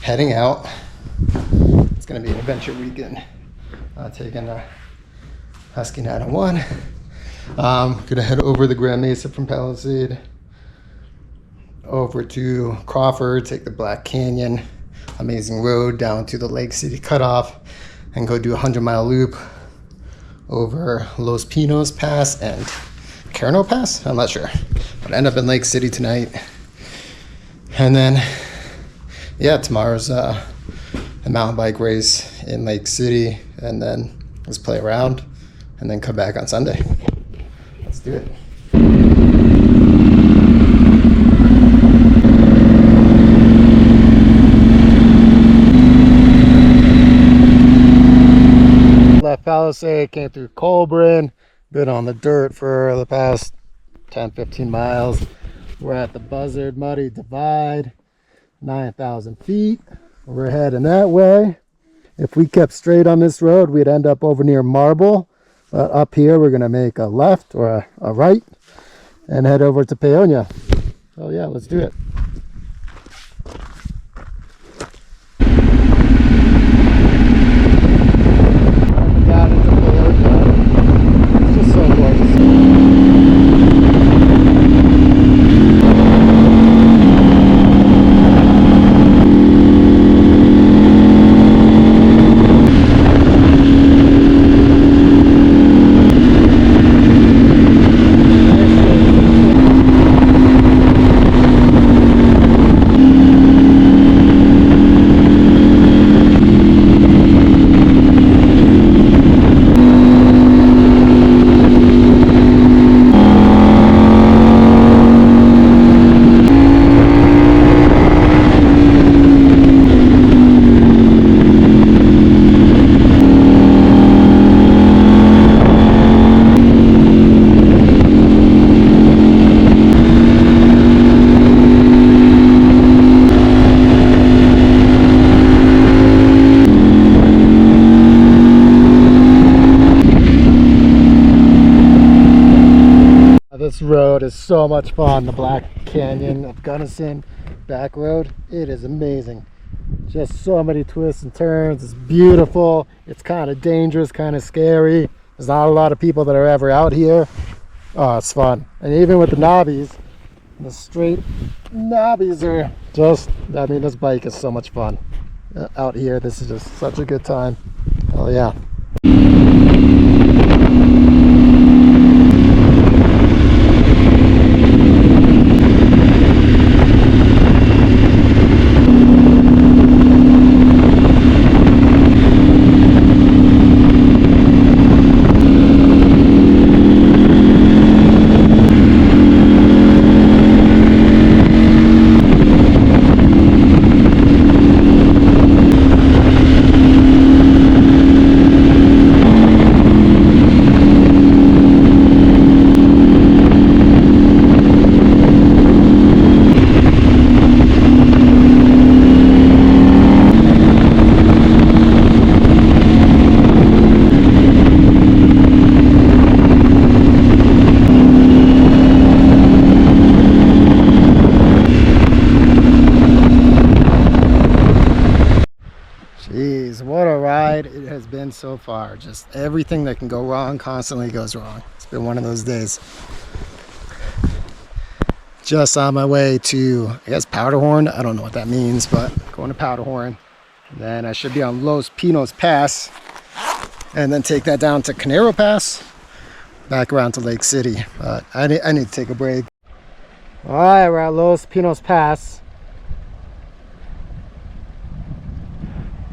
heading out. It's gonna be an adventure weekend. Taking a Husqvarna Norden 1. Gonna head over the Grand Mesa from Palisade over to Crawford, take the Black Canyon, amazing road down to the Lake City cutoff, and go do a 100-mile loop over Los Pinos Pass and Carnero Pass. I'm not sure, but I end up in Lake City tonight. And then, yeah, tomorrow's a mountain bike race in Lake City, and then let's play around and then come back on Sunday. Let's do it. Left Palisade, came through Colbran, been on the dirt for the past 10-15 miles. We're at the Buzzard Muddy Divide, 9,000 feet. We're heading that way. If we kept straight on this road, we'd end up over near Marble. But up here, we're gonna make a left or a right and head over to Paonia. So yeah, let's do it. Down into Paonia. It's just so gorgeous. This road is so much fun. The Black Canyon of Gunnison back road, it is amazing. Just so many twists and turns. It's beautiful. It's kind of dangerous, kind of scary. There's not a lot of people that are ever out here. Oh, it's fun. And even with the knobbies, the straight knobbies are just, I mean, this bike is so much fun. Out here, this is just such a good time. Oh yeah. Jeez, what a ride it has been so far. Just everything that can go wrong constantly goes wrong. It's been one of those days. Just on my way to, I guess, Powderhorn. I don't know what that means, but going to Powderhorn. Then I should be on Los Pinos Pass and then take that down to Carnero Pass, back around to Lake City. But I need to take a break. All right, we're at Los Pinos Pass.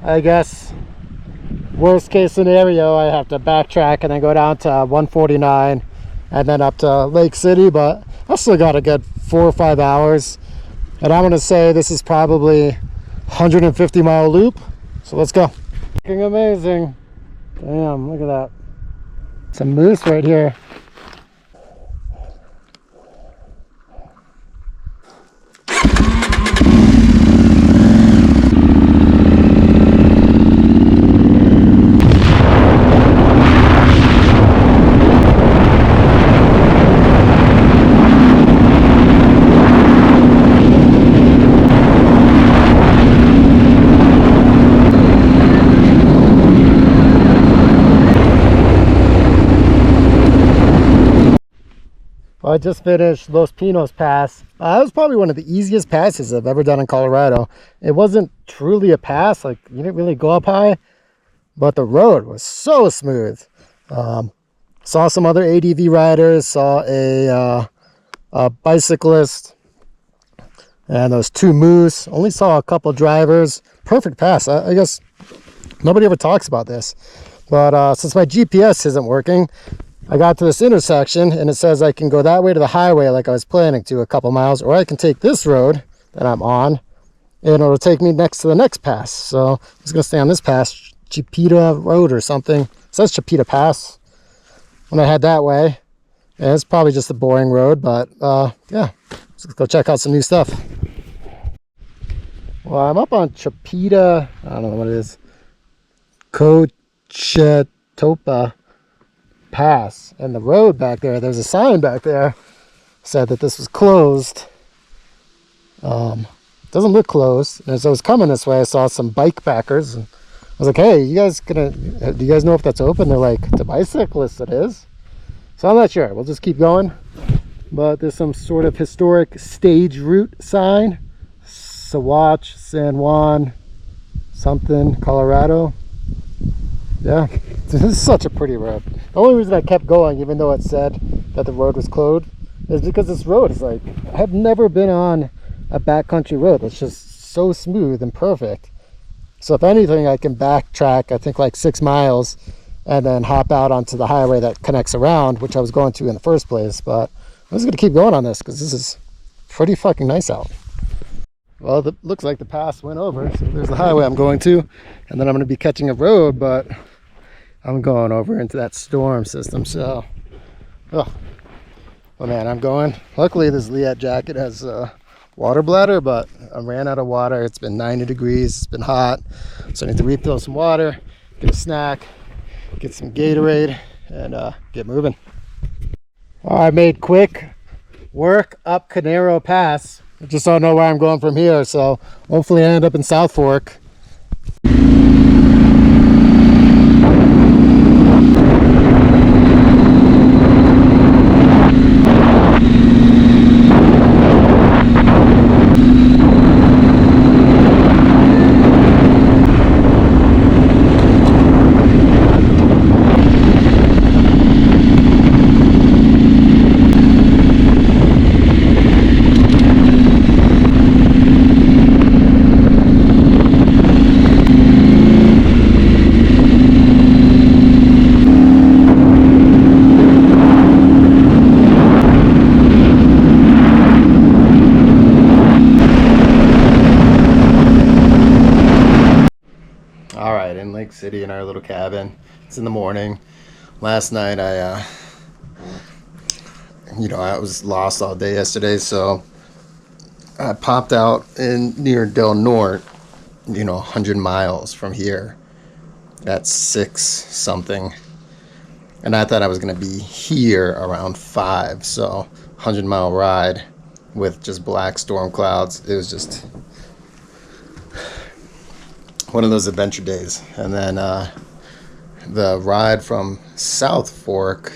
I guess worst case scenario, I have to backtrack and then go down to 149 and then up to Lake City, but I still got a good 4 or 5 hours. And I'm gonna say this is probably 150-mile loop. So let's go. Looking amazing. Damn, look at that. Some moose right here. Well, I just finished Los Pinos Pass. That was probably one of the easiest passes I've ever done in Colorado. It wasn't truly a pass, like you didn't really go up high, but the road was so smooth. Saw some other ADV riders, saw a bicyclist, and those 2 moose. Only saw a couple drivers. Perfect pass. I guess nobody ever talks about this, but since my GPS isn't working, I got to this intersection and it says I can go that way to the highway like I was planning to, a couple miles, or I can take this road that I'm on and it'll take me next to the next pass. So I'm just gonna stay on this pass, Chipeta Road or something. It says Chipeta Pass when I head that way. And it's probably just a boring road, but yeah, let's go check out some new stuff. Well, I'm up on Chipeta, I don't know what it is, Cochetopa Pass, and the road back there's a sign back there said that this was closed. Doesn't look closed. And as I was coming this way, I saw some bike packers and I was like, hey, do you guys know if that's open? They're like, to bicyclists it is. So I'm not sure, we'll just keep going. But there's some sort of historic stage route sign, Sawatch, San Juan something, Colorado. Yeah, this is such a pretty road. The only reason I kept going, even though it said that the road was closed, is because this road is like, I have never been on a backcountry road that's just so smooth and perfect. So if anything, I can backtrack, I think like 6 miles, and then hop out onto the highway that connects around, which I was going to in the first place. But I'm just gonna keep going on this because this is pretty fucking nice out. Well, it looks like the pass went over, so there's the highway I'm going to, and then I'm gonna be catching a road, but I'm going over into that storm system. So, oh man, I'm going. Luckily this Liat jacket has a water bladder, but I ran out of water. It's been 90 degrees, it's been hot, so I need to refill some water, get a snack, get some Gatorade, and get moving. I made quick work up Carnero Pass. I just don't know where I'm going from here, so hopefully I end up in South Fork. City in our little cabin. It's in the morning. Last night I was lost all day yesterday, so I popped out in near Del Norte, 100 miles from here at 6 something, and I thought I was going to be here around 5, so 100-mile ride with just black storm clouds. It was just one of those adventure days. And then the ride from South Fork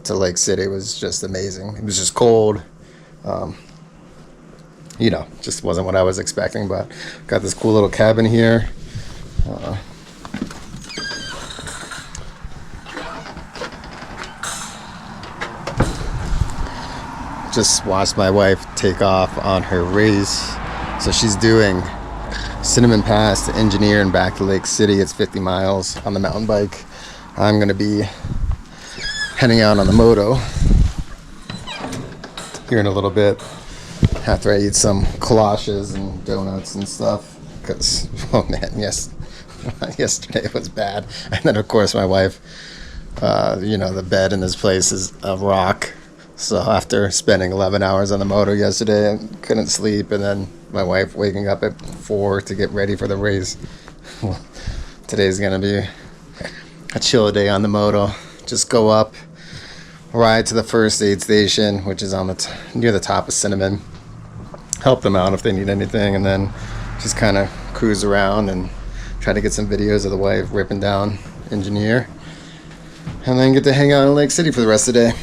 to Lake City was just amazing. It was just cold, just wasn't what I was expecting, but got this cool little cabin here. Just watched my wife take off on her race, so she's doing Cinnamon Pass to Engineer and back to Lake City. It's 50 miles on the mountain bike. I'm going to be heading out on the moto here in a little bit after I eat some kolaches and donuts and stuff, because, oh man, yesterday was bad. And then of course my wife, the bed in this place is a rock. So after spending 11 hours on the moto yesterday, I couldn't sleep, and then my wife waking up at 4 to get ready for the race. Well, today's gonna be a chill day on the moto. Just go up, ride to the first aid station, which is on near the top of Cinnamon. Help them out if they need anything, and then just kind of cruise around and try to get some videos of the wife ripping down Engineer, and then get to hang out in Lake City for the rest of the day.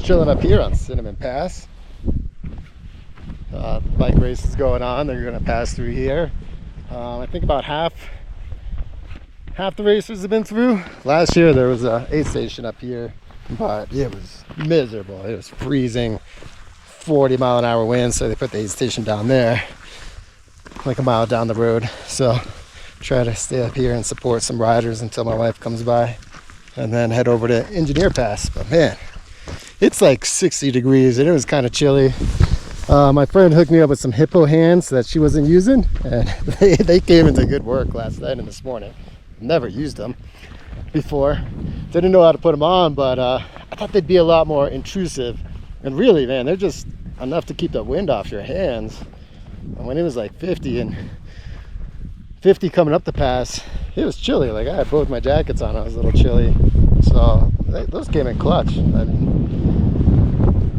chilling up here on Cinnamon Pass. Bike race is going on. They're going to pass through here. I think about half the racers have been through. Last year there was a aid station up here, but it was miserable. It was freezing, 40-mile-an-hour winds, so they put the aid station down there, like a mile down the road. So try to stay up here and support some riders until my wife comes by, and then head over to Engineer Pass. But man, it's like 60 degrees and it was kind of chilly. My friend hooked me up with some hippo hands that she wasn't using, and they came into good work last night and this morning. Never used them before, didn't know how to put them on, but I thought they'd be a lot more intrusive. And really, man, they're just enough to keep the wind off your hands. And when it was like 50 coming up the pass, it was chilly. Like, I had both my jackets on, I was a little chilly, so those came in clutch. I mean,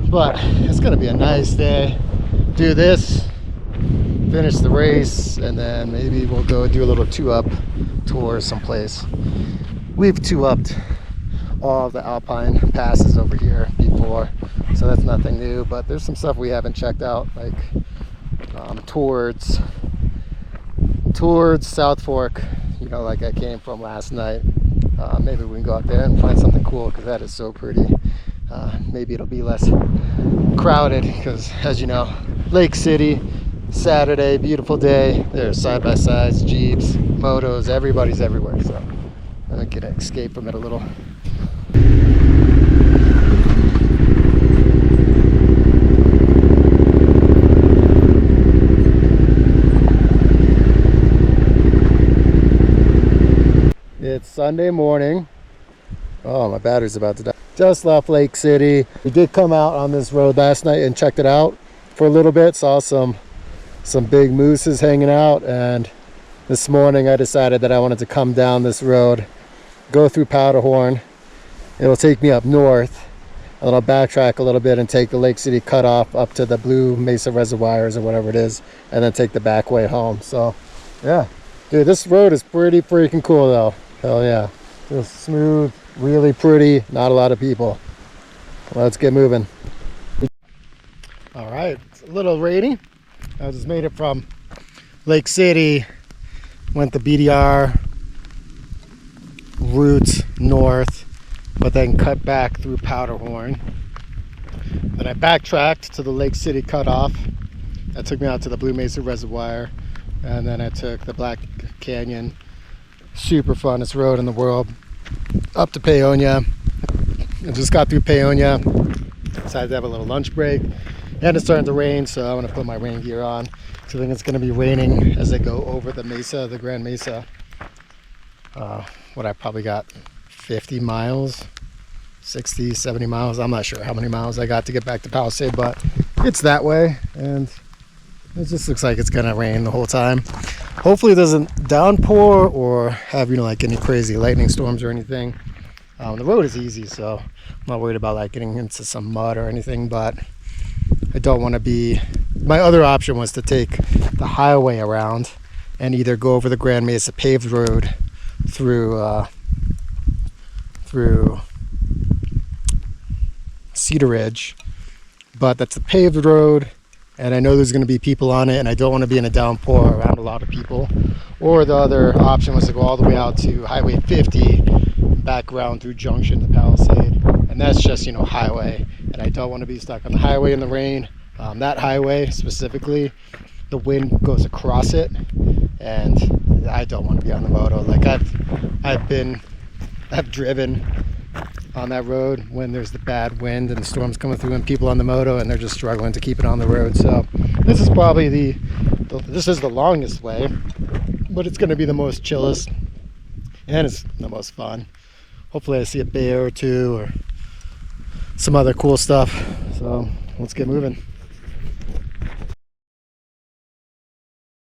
but it's gonna be a nice day. Do this, finish the race, and then maybe we'll go do a little two-up tour someplace. We've two-upped all of the alpine passes over here before, so that's nothing new, but there's some stuff we haven't checked out, like towards South Fork, you know, like I came from last night. Maybe we can go out there and find something cool, because that is so pretty. Maybe it'll be less crowded, because as you know, Lake City, Saturday, beautiful day. There's side-by-sides, Jeeps, motos, everybody's everywhere. So I'm gonna get an escape from it a little. It's Sunday morning. Oh, my battery's about to die. Just left Lake City. We did come out on this road last night and checked it out for a little bit. Saw some big mooses hanging out, and this morning I decided that I wanted to come down this road, go through Powderhorn. It'll take me up north, and then I'll backtrack a little bit and take the Lake City cutoff up to the Blue Mesa Reservoirs or whatever it is, and then take the back way home. So yeah, dude, this road is pretty freaking cool though. Hell yeah, just smooth, really pretty, not a lot of people. Let's get moving. All right, it's a little rainy. I just made it from Lake City, went the BDR route north, but then cut back through Powderhorn. Then I backtracked to the Lake City cutoff. That took me out to the Blue Mesa Reservoir, and then I took the Black Canyon, super funnest road in the world, up to Paonia. I just got through Paonia, decided to have a little lunch break, and it's starting to rain, so I'm going to put my rain gear on. So I think it's going to be raining as I go over the mesa, the Grand Mesa. What I probably got 50 miles, 60, 70 miles. I'm not sure how many miles I got to get back to Palisade, but it's that way, and it just looks like it's going to rain the whole time. Hopefully it doesn't downpour or have, you know, like any crazy lightning storms or anything. The road is easy, so I'm not worried about like getting into some mud or anything, but I don't want to be... My other option was to take the highway around and either go over the Grand Mesa paved road through Cedar Ridge, but that's a paved road, and I know there's going to be people on it, and I don't want to be in a downpour around a lot of people. Or the other option was to go all the way out to Highway 50, back around through Junction to Palisade, and that's just, you know, highway, and I don't want to be stuck on the highway in the rain. That highway specifically, the wind goes across it, and I don't want to be on the moto. Like I've driven on that road when there's the bad wind and the storms coming through and people on the moto and they're just struggling to keep it on the road. So this is probably this is the longest way, but it's going to be the most chillest and it's the most fun. Hopefully I see a bear or two or some other cool stuff. So let's get moving.